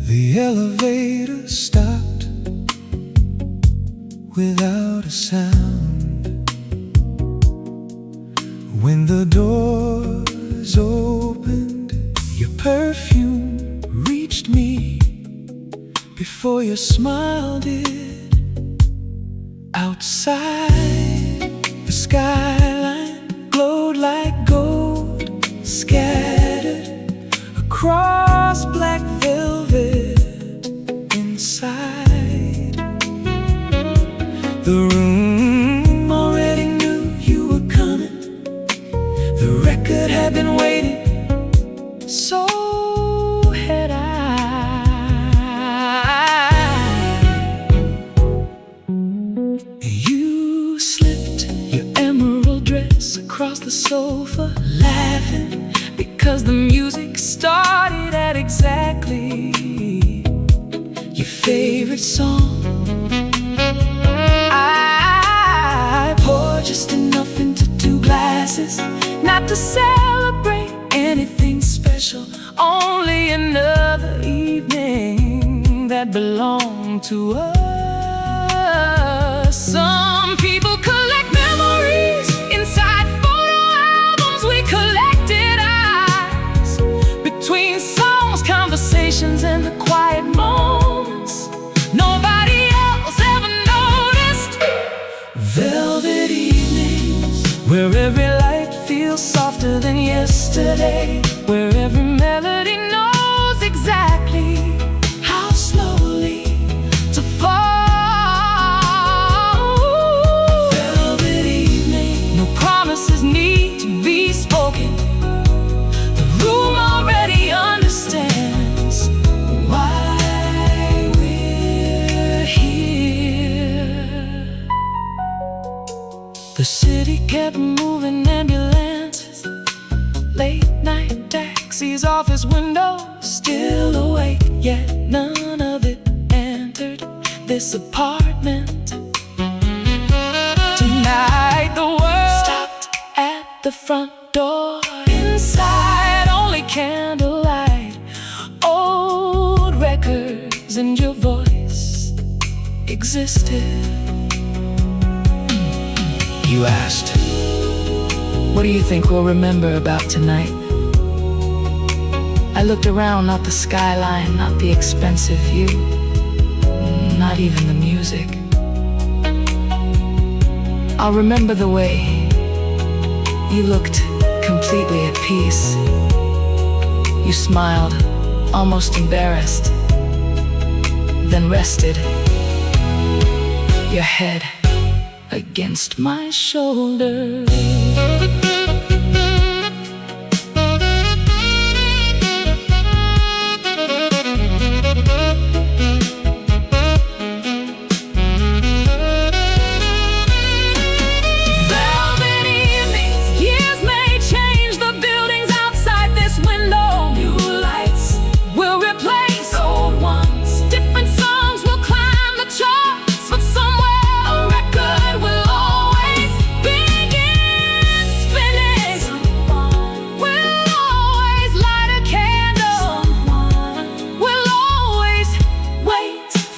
The elevator stopped without a sound. When the doors opened, your perfume reached me before your smile did. Outside, the skyline glowed like gold, scattered across black velvet. Inside the room already knew you were coming. The record had been waiting, so had I. You slipped your emerald dress across the sofa, laughing because the music started at exactly your favorite song. I poured just enough into 2 glasses, not to celebrate anything special, only another evening that belonged to us. Some people collect memories inside photo albums. We collected eyes between songs, conversations, and the quiet moments nobody else ever noticed. Velvet evenings, where every light feels softer than yesterday, where every melody knows exactly how slowly to fall. Velvet evening, no promises need to be spoken. The room already understands why we're here. The city kept moving, ambulances, late night taxis, office windows still awake, yet none of it entered this apartment. Tonight the world stopped at the front door. Inside only candlelight, old records, and your voice existed. You asked, what do you think we'll remember about tonight? I looked around, not the skyline, not the expensive view, not even the music. I'll remember the way you looked completely at peace. You smiled, almost embarrassed, then rested your head against my shoulder.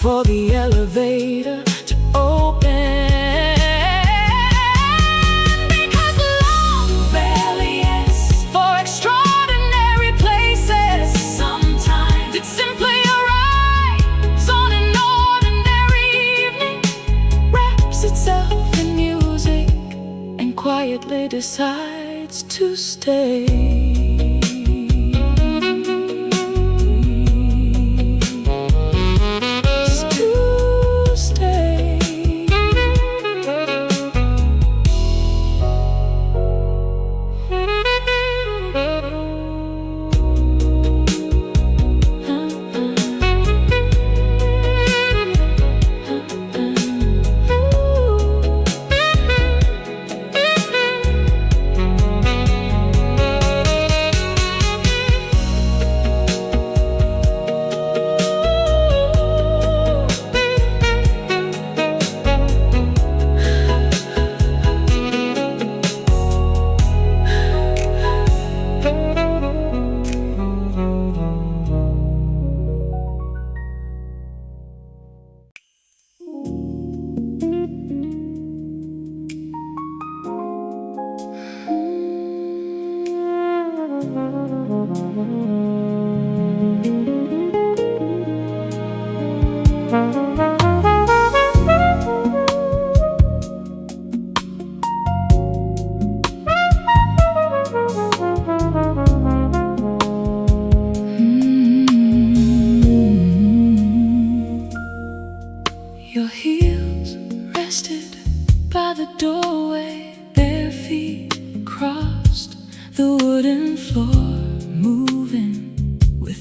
For the elevator to open, because love valley is for extraordinary places. Sometimes it simply arrives on an ordinary evening, wraps itself in music, and quietly decides to stay.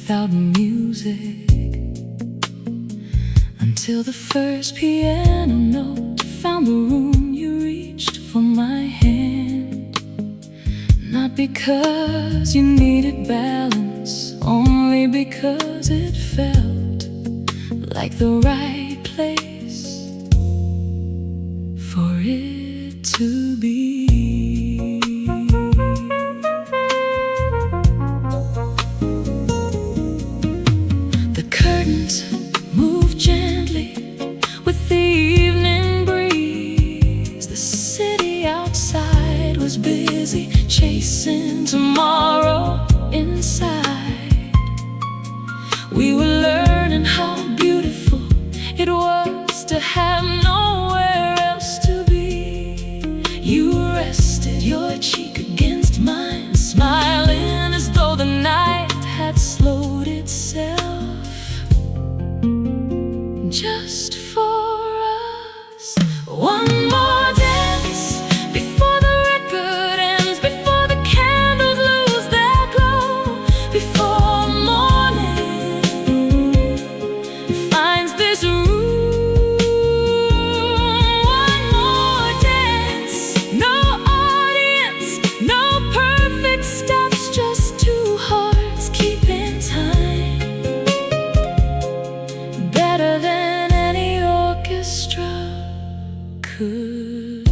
without music, until the first piano note found the room. You reached for my hand, not because you needed balance, only because it felt like the right place for it to be. The curtains moved gently with the evening breeze. The city outside was busy chasing tomorrow inside. We were learning how beautiful it was to have nowhere else to be. You rested your cheek against mine, smiling as though the night had slowed itself just for us. One more dance before the record ends, before the candles lose their glow, before morning finds this room. One more dance, no audience, no perfect steps, just two hearts keeping time, better than any orchestra could.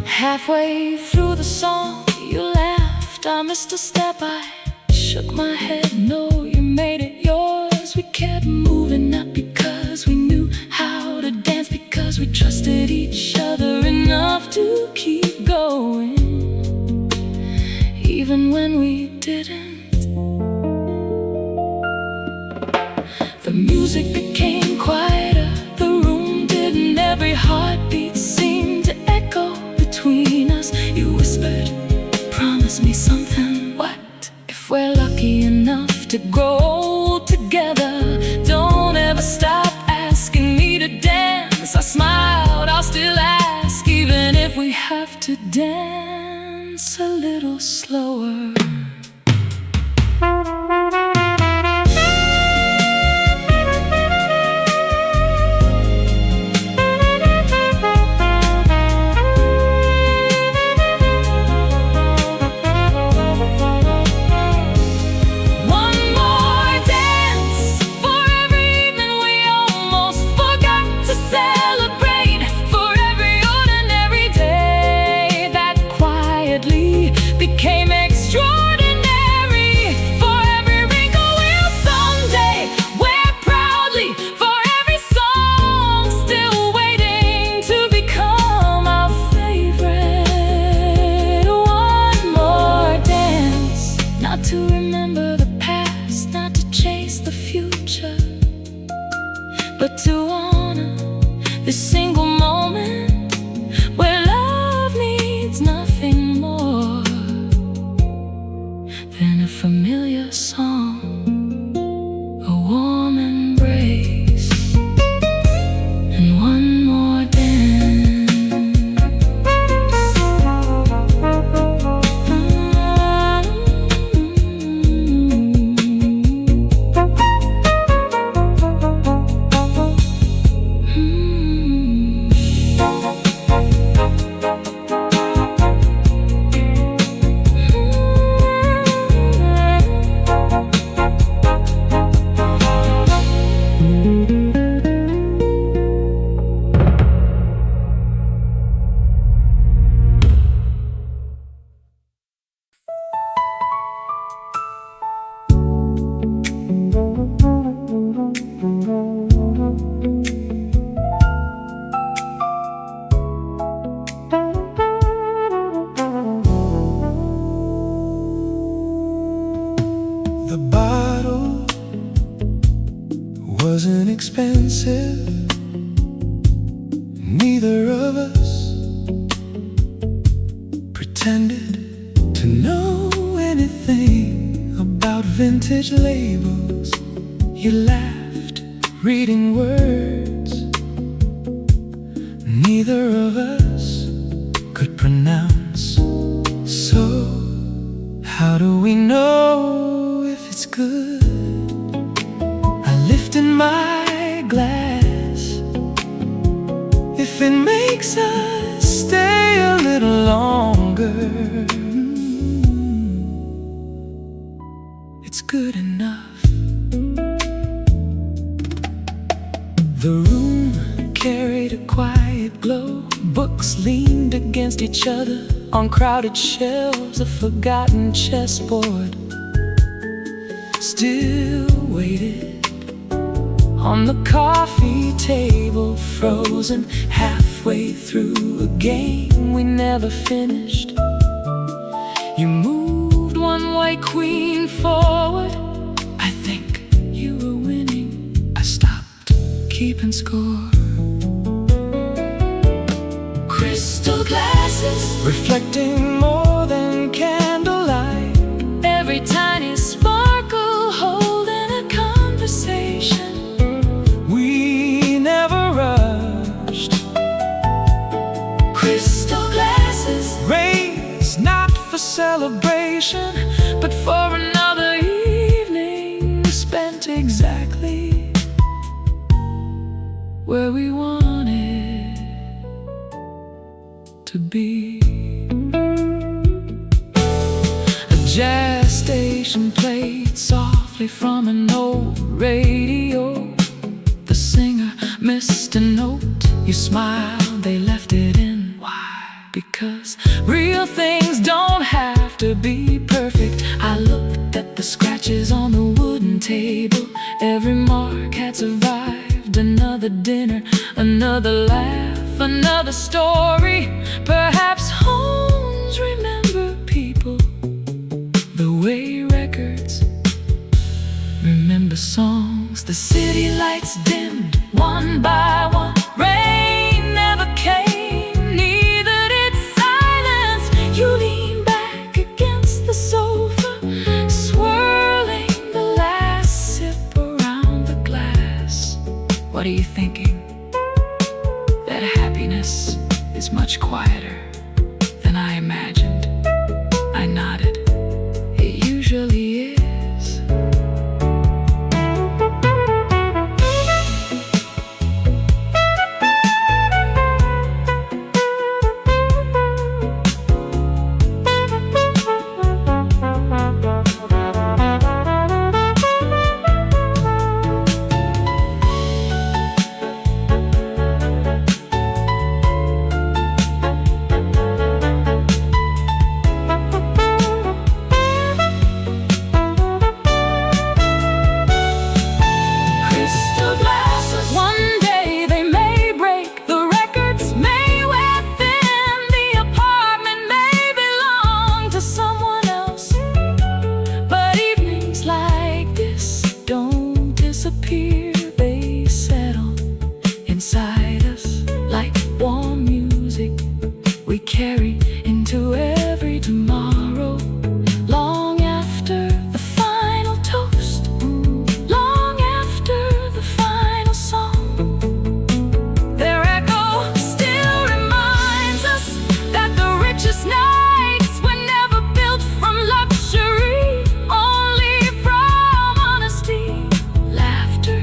Halfway through the song, you laughed. I missed a step, I shook my head. No, you made it yours. We kept moving, not because we knew how to dance, because we trusted each other enough to keep going, even when we didn't. The music became quieter, the room did, and every heartbeat seemed to echo between us. You whispered, promise me something. What if we're lucky enough to grow old together? Don't ever stop asking me to dance. I smiled, I'll still ask, even if we have to dance a little slower. Became extraordinary. For every wrinkle we'll someday wear proudly. For every song still waiting to become our favorite. One more dance, not to remember the past, not to chase the future, but to honor this single moment where love needs nothing more than a familiar song, a warm embrace, and one more dance. The bottle wasn't expensive. Neither of us pretended to know anything about vintage labels. You laughed, reading words neither of us could pronounce. each other on crowded shelves, a forgotten chessboard. Still waited on the coffee table, frozen halfway through a game we never finished. You moved one white queen forward. I think you were winning. I stopped keeping score. Crystal glasses reflecting more than candlelight. Every tiny sparkle holding a conversation. We never rushed. Crystal glasses, rains not for celebration, but for another evening spent exactly where we wanted to be. A jazz station played softly from an old radio. The singer missed a note. You smiled, they left it in. Why? Because real things don't have to be perfect. I looked at the scratches on the wooden table. Every mark had survived another dinner, another laugh, another story. Perhaps homes remember people the way records remember songs. The city lights dimmed one by one. Rain never came, neither did silence. You leaned back against the sofa, swirling the last sip around the glass. What are you thinking? That happiness is much quieter than I imagined. I nodded. It usually is. They settle inside us like warm music we carry into every tomorrow. Long after the final toast, long after the final song, their echo still reminds us that the richest nights were never built from luxury, only from honesty, laughter,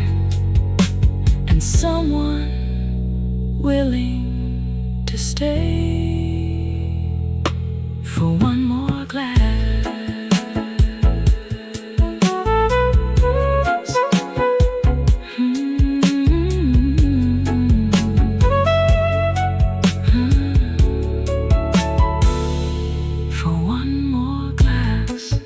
and someone willing to stay for one more glass. For one more glass.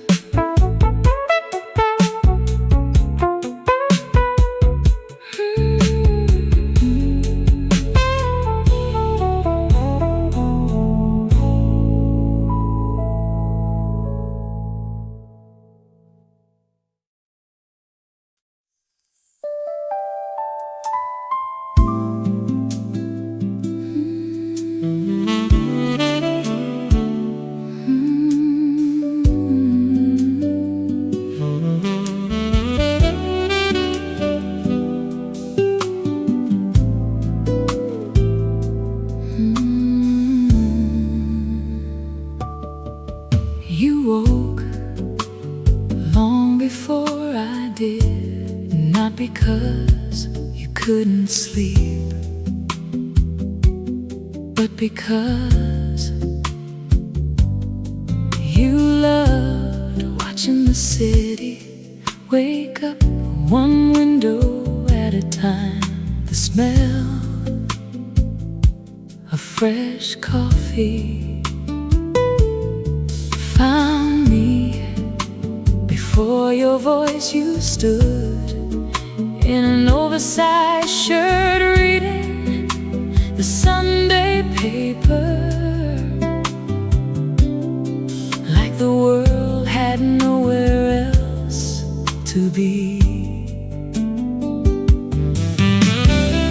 You woke long before I did, not because you couldn't sleep, but because you loved watching the city wake up one window at a time. The smell of fresh coffee found me. Before your voice you stood in an oversized shirt, reading the Sunday paper, like the world had nowhere else to be.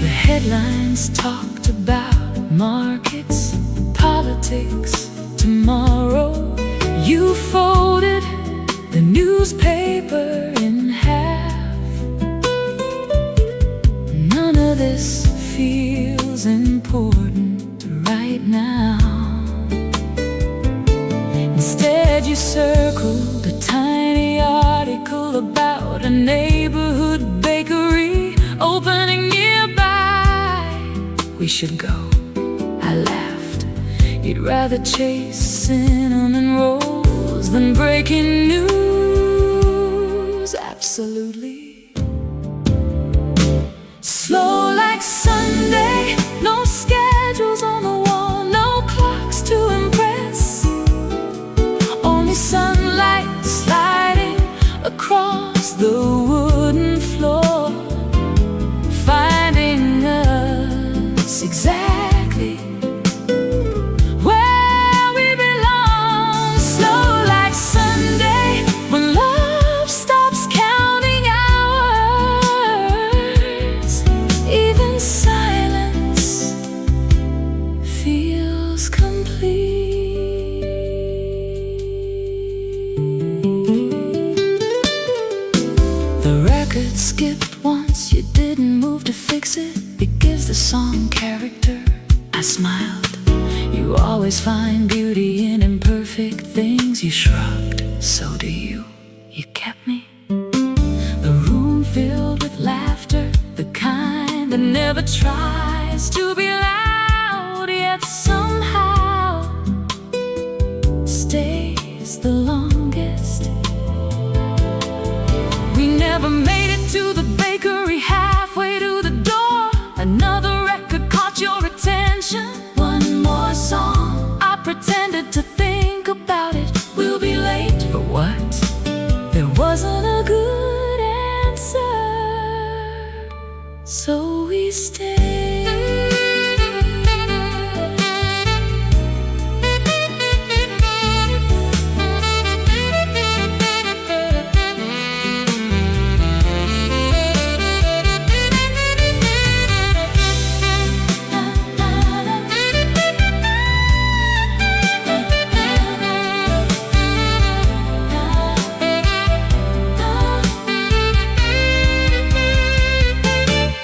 The headlines talked about markets, politics. Tomorrow you folded the newspaper in half. None of this feels important right now. Instead you circled a tiny article about a neighborhood bakery opening nearby. We should go, I laughed. You'd rather chase cinnamon rolls than breaking news. Absolutely. Slow like Sunday, no schedules on the wall, no clocks to impress, only sunlight sliding across the wooden floor, finding us exactly where we belong. Slow like Sunday, when love stops counting hours, even silence feels complete. The record skipped once, you didn't move to fix it. It gives the song character. I smiled. You always find beauty in imperfect things. You shrugged. So do you. You kept me. The room filled with laughter, the kind that never tries to be loud, yet somehow stays the longest. We never made it to the bakery, halfway to the door. Another record caught your attention. One more song. I pretended to think about it. We'll be late for what? There wasn't a good answer, so we stayed.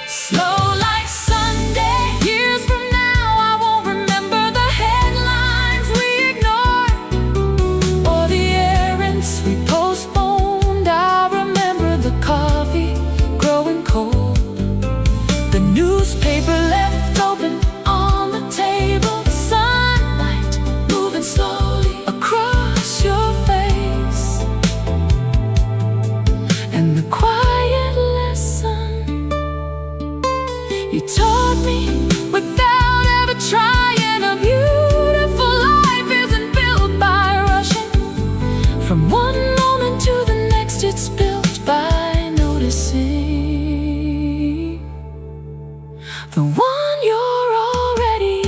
Slow like Sunday, years from now I won't remember the headlines we ignored or the errands we postponed. I remember the coffee growing cold, the newspaper left open on the table, the sunlight moving slowly across your face, and the quiet lesson you taught me without ever trying. A beautiful life isn't built by rushing from one moment to the next. It's built by noticing the one you're already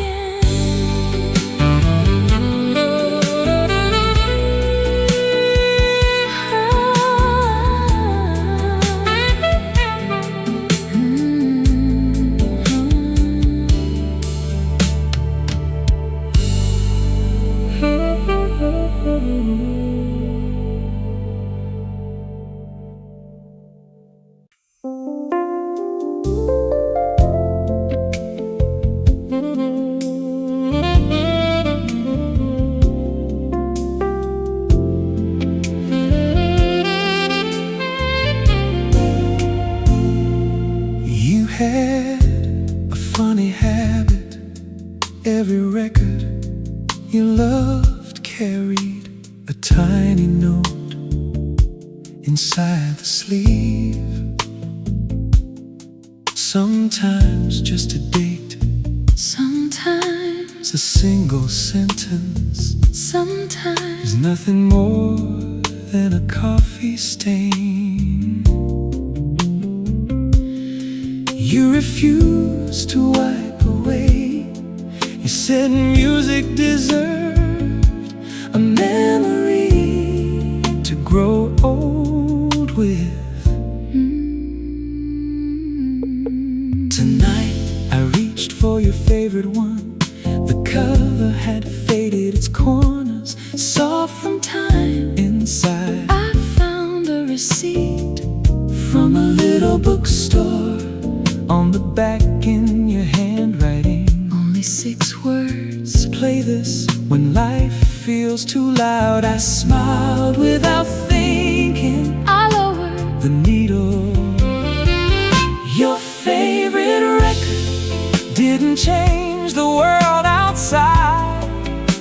You had a funny habit. Every record you loved carried a tiny note inside the sleeve. Sometimes just a date, sometimes a single sentence, sometimes nothing more than a coffee stain. You refuse to wipe away. You said music deserved a memory to grow old with. Tonight I reached for your favorite one. The cover had faded its corners, soft from time. Inside I found a receipt from a little bookstore. On the back in your handwriting, only 6 words. play this when life feels too loud. I smiled without thinking. I lowered the needle. Your favorite record didn't change the world outside.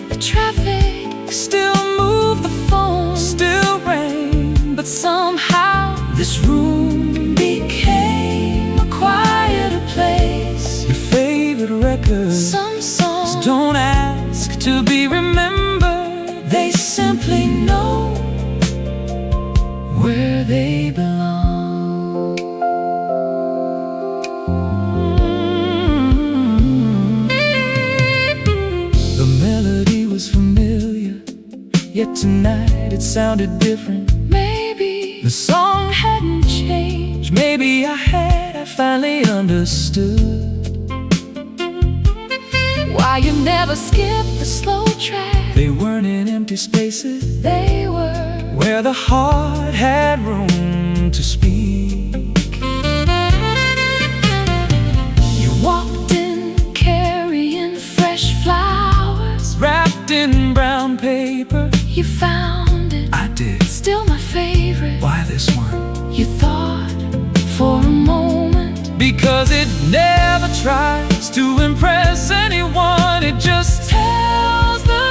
the traffic, Still moved, the phone, still rain, but somehow this room became a quieter place. Your favorite record, some songs don't ask to be remembered. They simply know where they belong. The melody was familiar, yet tonight it sounded different. maybe The song hadn't changed. Maybe I finally understood why you never skipped the slow track. they weren't in empty spaces They were where the heart had room to speak. You walked in carrying fresh flowers. Wrapped in brown paper, You found it, I did. still my favorite. Why this one? You thought for a moment, Because it never tries to impress anyone. It just tells the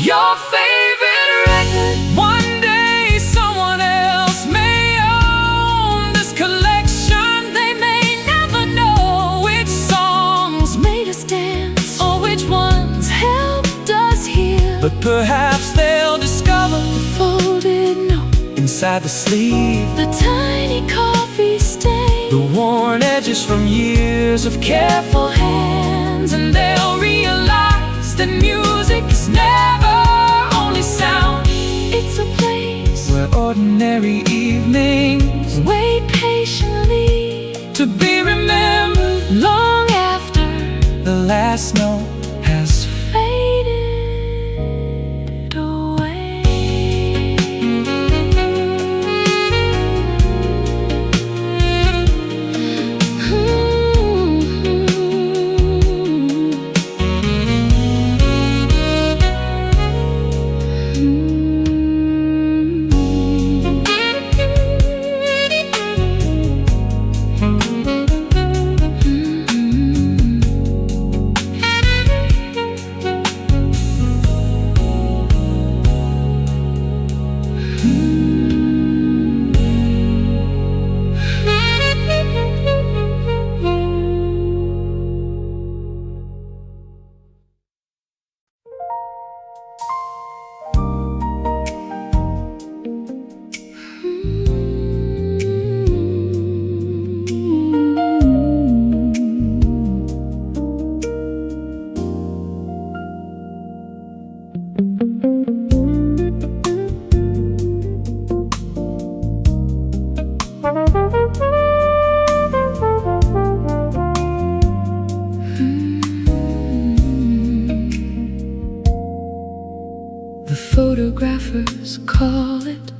your favorite record. One day someone else may own this collection. they may never know which songs made us dance, or which ones helped us heal. but perhaps they'll discover Folded note, inside the sleeve the tiny coffee stain, the worn edges from years of careful hands. And they'll realize that music is never only sound. it's a place Where ordinary evenings wait patiently to be remembered long after the last note has faded away. The photographers call it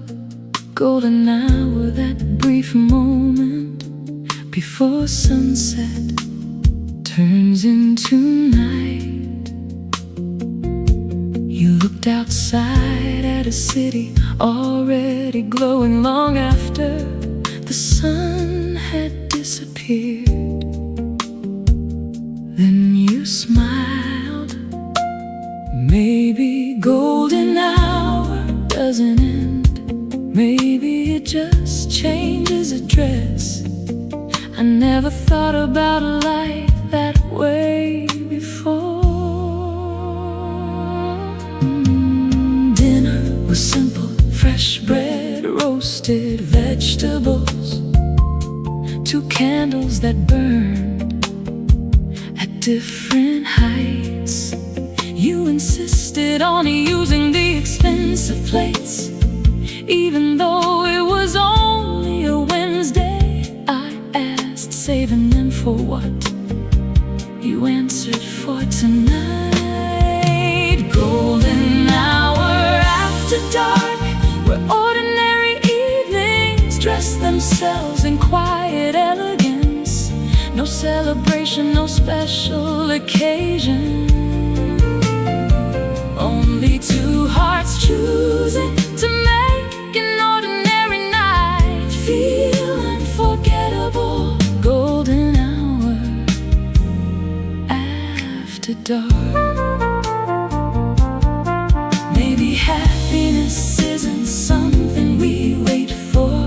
golden hour, that brief moment before sunset turns into night. looked outside at a city already glowing long after the sun had disappeared. Then you smiled. Maybe golden hour doesn't end. Maybe it just changes address. I never thought about life that way before. Dinner was simple, fresh bread, roasted vegetables, 2 candles that burned at different heights. You insisted on using the expensive plates, even though it was only a Wednesday. I asked, saving them for what? You answered, for tonight. Golden hour after dark, where ordinary evenings dress themselves in quiet elegance. No celebration, no special occasion. Only 2 hearts choosing to make an ordinary night feel unforgettable. Golden hour after dark. Maybe happiness isn't something we wait for.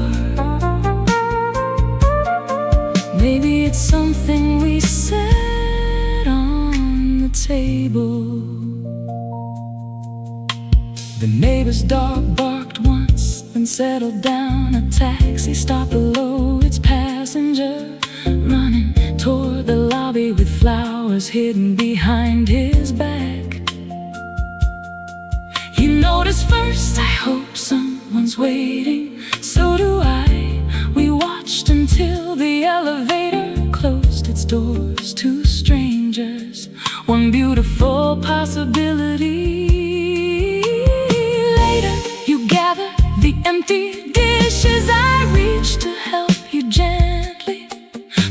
Maybe it's something we set on the table. The neighbor's dog barked once, then settled down. A taxi stopped below its passenger, running toward the lobby with flowers hidden behind his back. You notice first, I hope someone's waiting. So do I. We watched until the elevator closed its doors to strangers. One beautiful possibility. You gather the empty dishes. I reach to help you gently,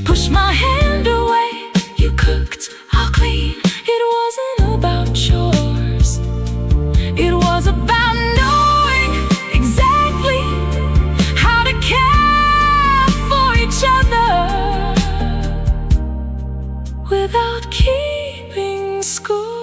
push my hand away. You cooked, I'll clean. It wasn't about chores. It was about knowing exactly how to care for each other without keeping score.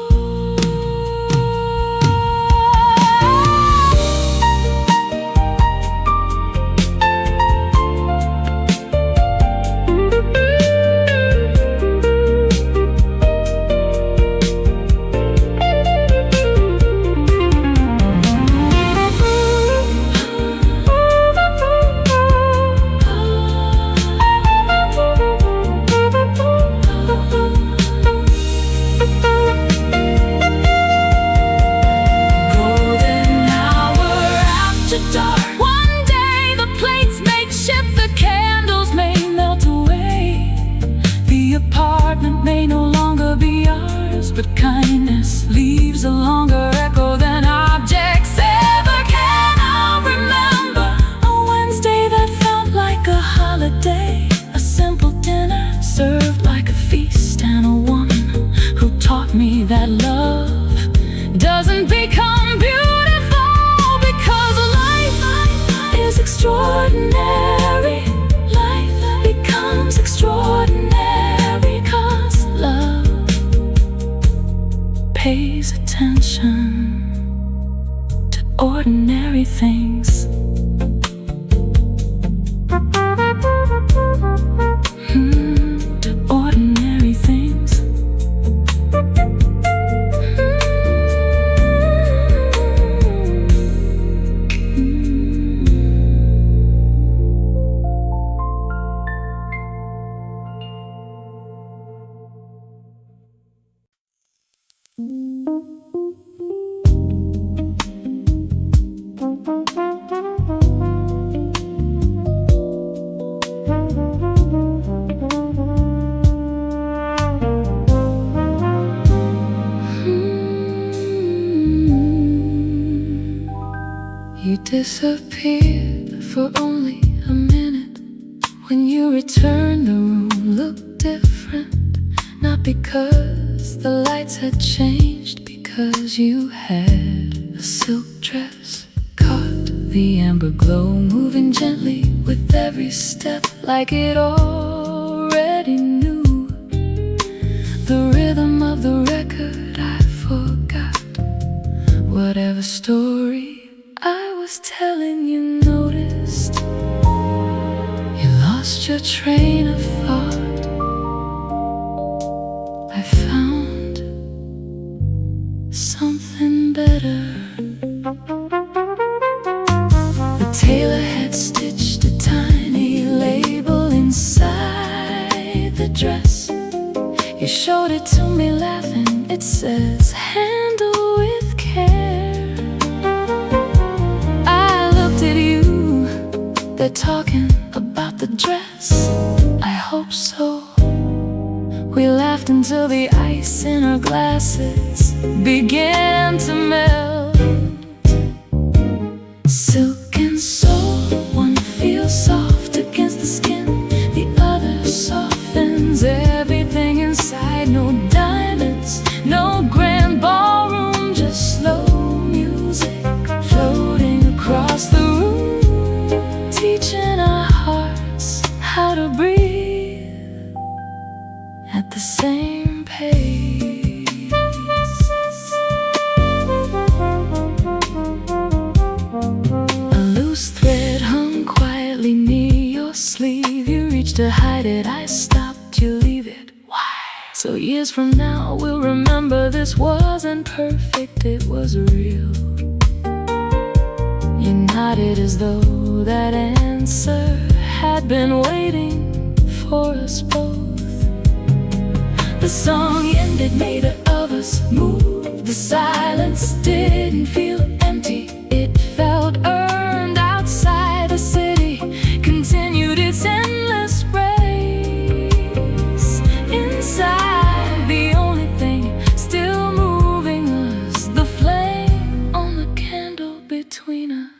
But kindness leaves a longer echo than objects ever can. I'll remember a Wednesday that felt like a holiday, a simple dinner served like a feast, and a woman who taught me that love doesn't become beautiful because life is extraordinary. Life becomes extraordinary 'cause love pays attention to ordinary things. To ordinary things. You disappeared for only a minute. When you returned, the room looked different. Not because the lights had changed, because you had A silk dress caught the amber glow, moving gently with every step, like it already knew the rhythm of the record. I forgot whatever story I was telling. You noticed you lost your train of thought. I found something better. The tailor had stitched a tiny label inside the dress. He showed it to me laughing. It says, "Handle with care." I looked at you. They're talking about the dress. I hope so. We laughed until the ice in our glasses began to melt. Silk and soul, one feels soft against the skin, the other softens everything inside. No diamonds, no grand ballroom, just slow music floating across the room, teaching our hearts how to breathe at the same pace. A loose thread hung quietly near your sleeve. You reached to hide it, I stopped you, leave it. Why? So years from now we'll remember this wasn't perfect, it was real. You nodded as though that answer had been waiting for us both. The song ended, neither of us moved. The silence didn't feel empty, it felt earned. Outside the city continued its endless race. Inside, the only thing still moving us, the flame on the candle between us.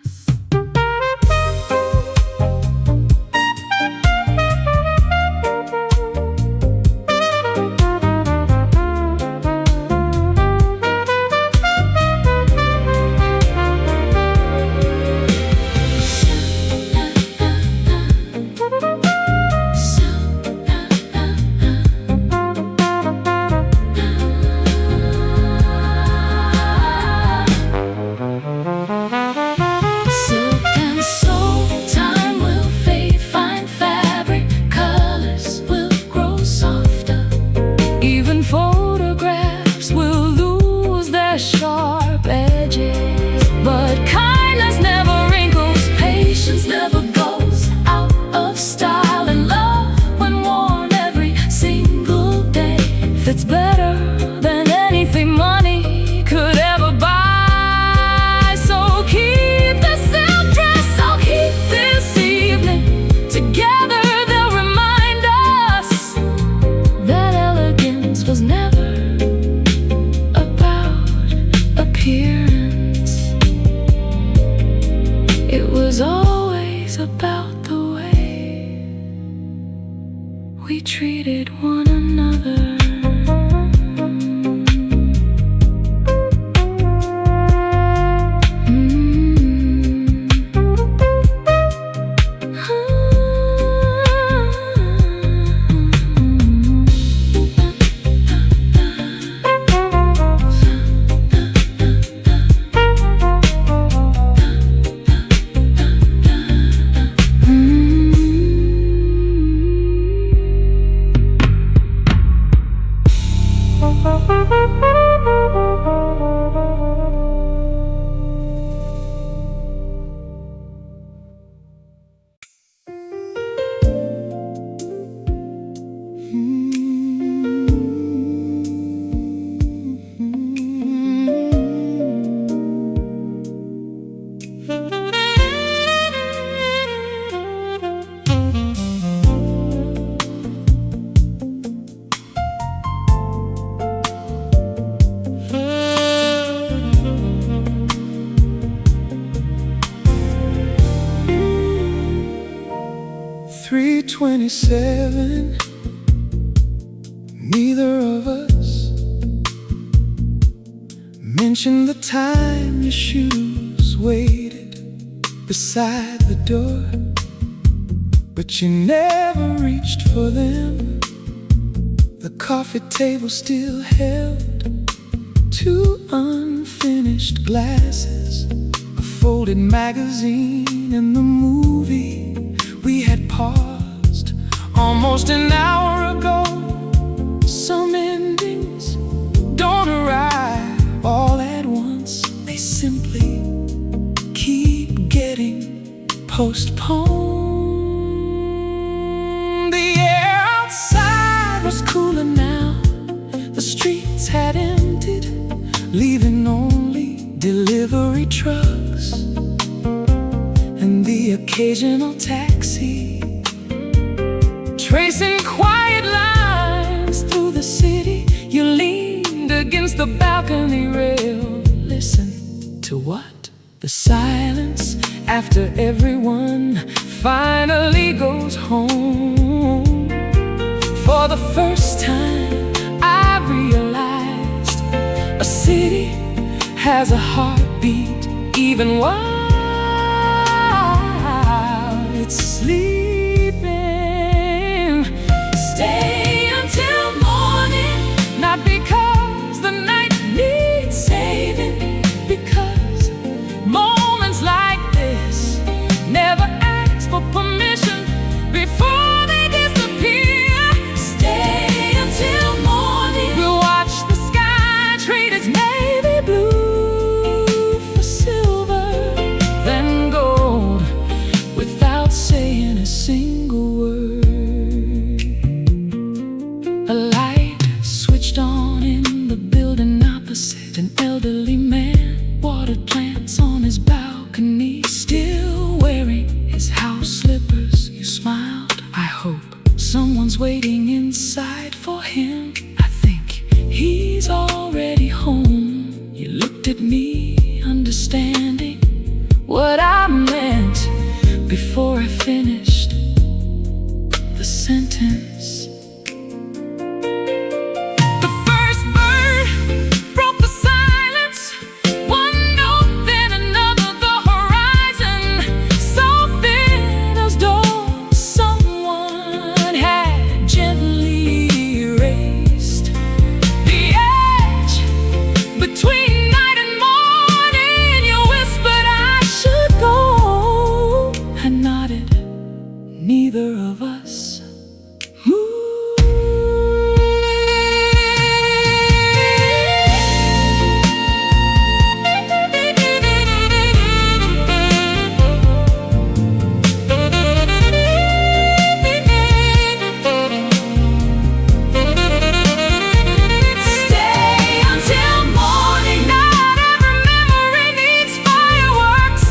Sharp edges, but kindness never wrinkles, patience never goes out of style, and love, when worn every single day, fits better than anything money could ever buy. So keep the silk dress, I'll keep this evening. Together they'll remind us that elegance was never appearance. It was always about the way we treated one another. .27, neither of us mentioned the time your shoes waited beside the door, but you never reached for them. The coffee table still held 2 unfinished glasses, a folded magazine, and the movie we had paused almost an hour ago. Some endings don't arrive all at once, they simply keep getting postponed. The air outside was cooler now, the streets had emptied, leaving only delivery trucks and the occasional taxi, tracing quiet lines through the city. You leaned against the balcony rail, listen to what? The silence after everyone finally goes home. For the first time I realized a city has a heartbeat even while it's sleeping. Stay until morning, not because the night needs saving, because moments like this never ask for permission before they disappear. Stay until morning, we'll watch the sky trade its navy blue for silver, then gold, without saying a single word. A light switched on in the building opposite. An elderly man watered plants on his balcony, still wearing his house slippers. You smiled. I hope someone's waiting inside for him. I think he's already home. You looked at me, understanding what I meant before I finished the sentence. The first bird broke the silence, one note then another. The horizon so thin as though someone had gently erased the edge between night and morning. You whispered I should go. I nodded. Neither of us moved. Stay until morning. Not every memory needs fireworks.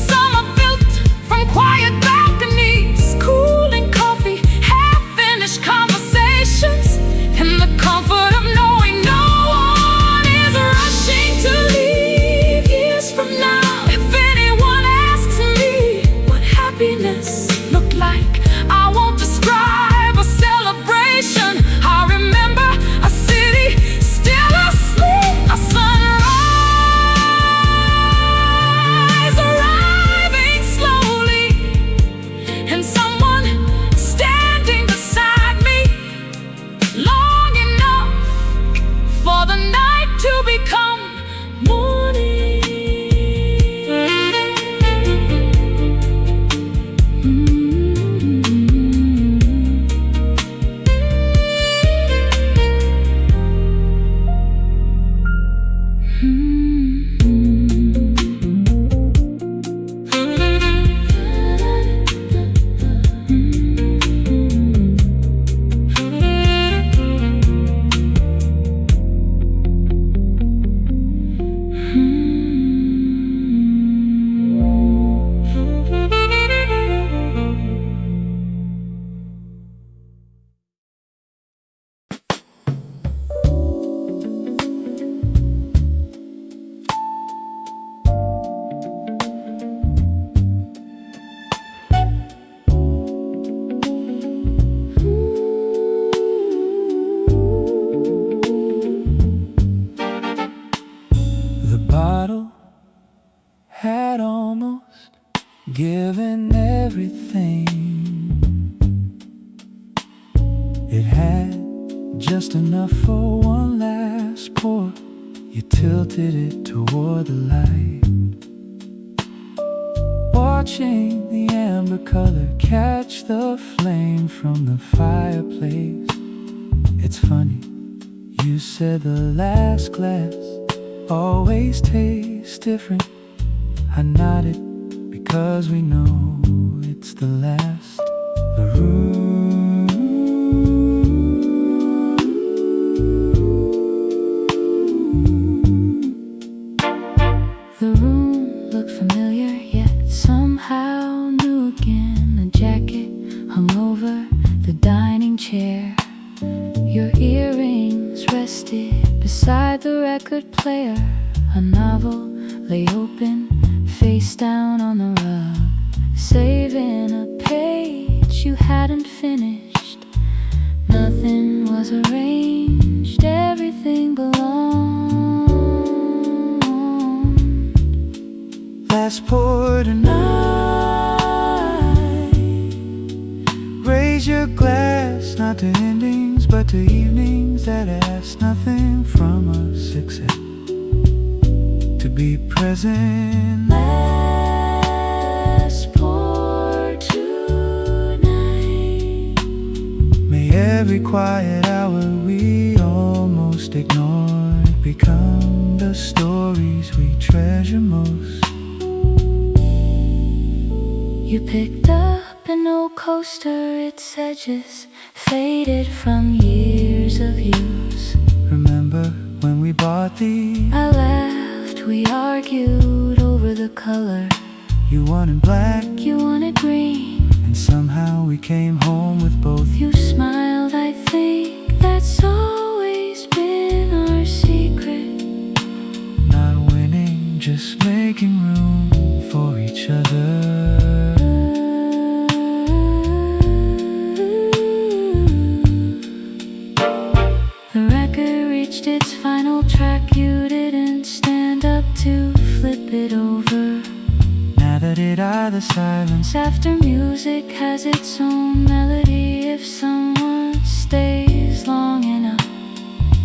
Some are built from quiet balconies, cooling coffee, half-finished conversations, and the comfort of knowing no one is rushing to leave years from now. If anyone asks me what happiness looked like, I won't describe a celebration. I remember a city still asleep, a sunrise arriving slowly, and someone standing beside me long enough for the night to become morning. given everything it had, just enough for one last pour. You tilted it toward the light, watching the amber color catch the flame from the fireplace. It's funny, you said the last glass always tastes different. I nodded, because we know it's the last. The room looked familiar, yet somehow new again. A jacket hung over the dining chair. Your earrings rested beside the record player. A novel lay open, face down on the rug, saving a page you hadn't finished. Nothing was arranged, everything belonged. Last pour tonight, raise your glass, not to endings but to evenings that ask nothing from us except to be present. Last pour tonight. May every quiet hour we almost ignored become the stories we treasure most. You picked up an old coaster, its edges faded from years of use. Remember when we bought these? I laughed, we argued over the color. You wanted black, you wanted green, and somehow we came home with both. You smiled, I think that's always been our secret. Not winning, just making room for each other. Its final track, you didn't stand up to flip it over. Now that it either silence after music has its own melody, if someone stays long enough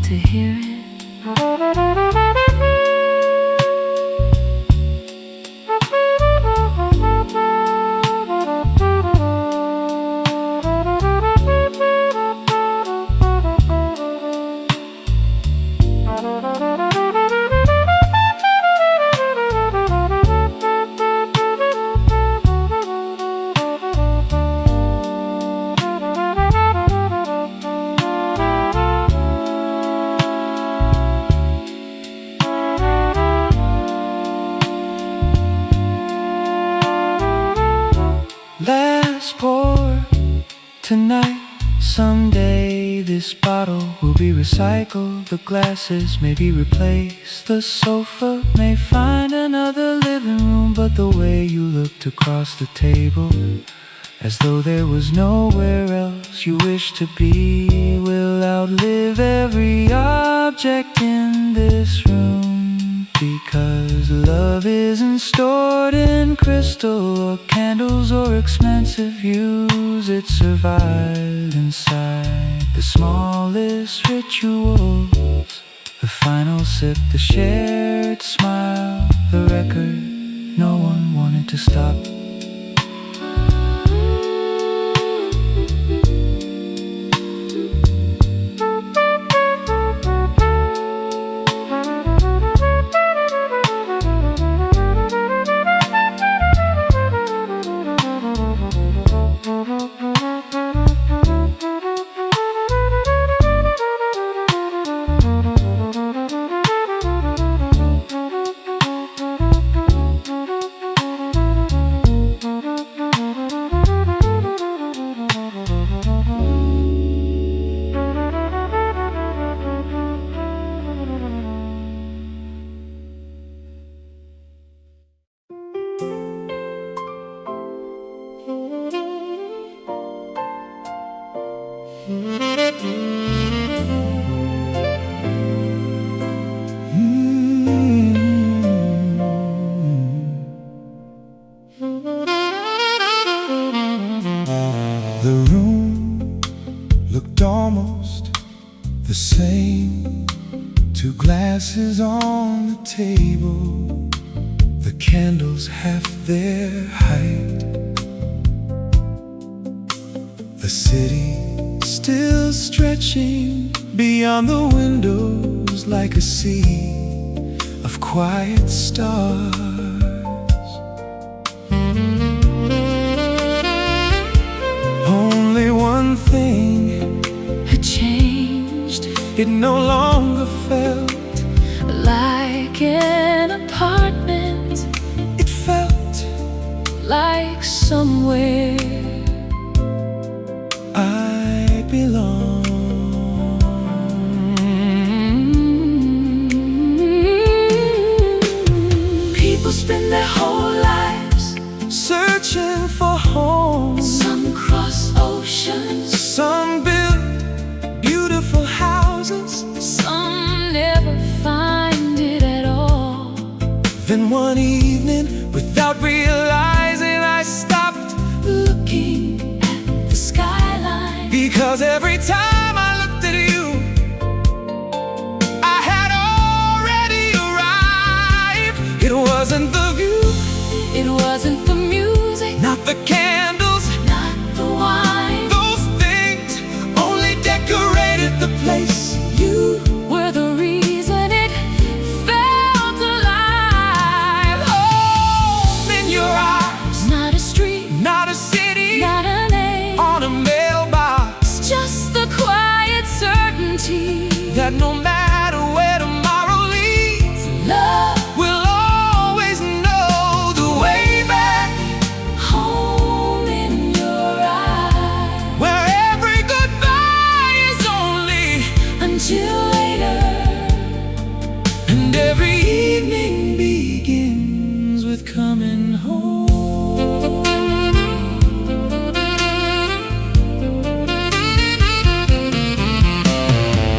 to hear it. Last pour tonight. Someday this bottle will be recycled. The glasses may be replaced. The sofa may find another living room. But the way you looked across the table, as though there was nowhere else you wish to be, will outlive every object in this room. Because love isn't stored in crystal or candles or expensive views. It survived inside the smallest rituals. The final sip, the shared smile, the record no one wanted to stop. table, the candles half their height. The city still stretching beyond the windows like a sea of quiet stars. Only one thing had changed. it no longer felt Like an apartment, it felt like somewhere I belong. People spend their whole lives Searching for home. Some cross oceans, Some build beautiful houses. some never find it at all. Then one evening, without realizing, I stopped, Looking at the skyline, because every time I looked at you, I had already arrived. It wasn't the view, it wasn't the music, not the candles, not the wine. those things only decorated the place. You were the reason it felt alive. Home in your eyes, Not a street, not a city, not a name, on a mailbox, just the quiet certainty that no matter where tomorrow leads, love we'll always know the way back. home in your eyes. Where every goodbye is only, Until later, and every evening begins with coming home.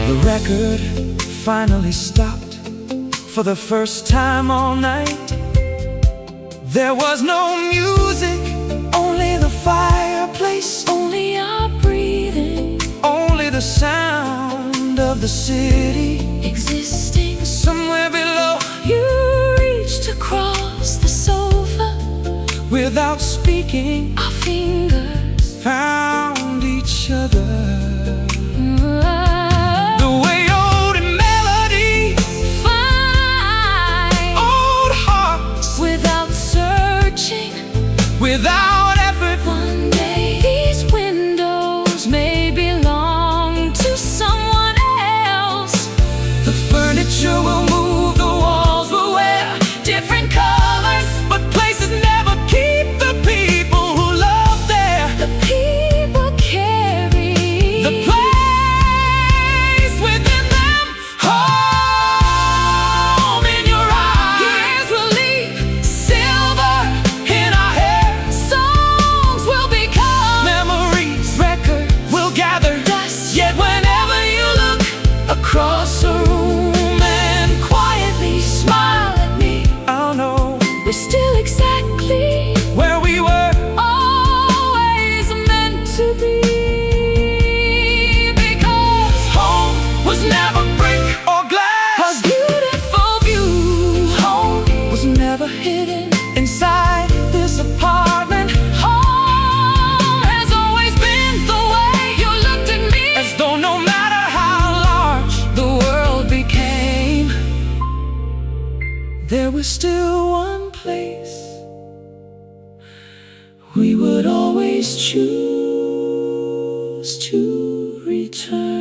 The record finally stopped for the first time all night. There was no music, only the fireplace, only our breathing, only the sound of the city. existing. Somewhere below, You reached across the sofa, without speaking, our fingers found each other. The way old melody, find old hearts, without searching. without effort. One day these windows may belong to someone else. The furniture will move, the walls will wear different colors, but places never keep the people who love there. The people carry The place within them, home in your eyes. Years will leave Silver in our hair, songs will become memories, record will gather dust. Yet whenever you look across a room and quietly smile at me, I'll know We're still exactly where we were. always meant to be. Because Home was never brick or glass. a beautiful view, Home was never hidden. inside this apartment, Home has always been the way you looked at me. as though no matter how large The world became there was still one place we would always choose to return.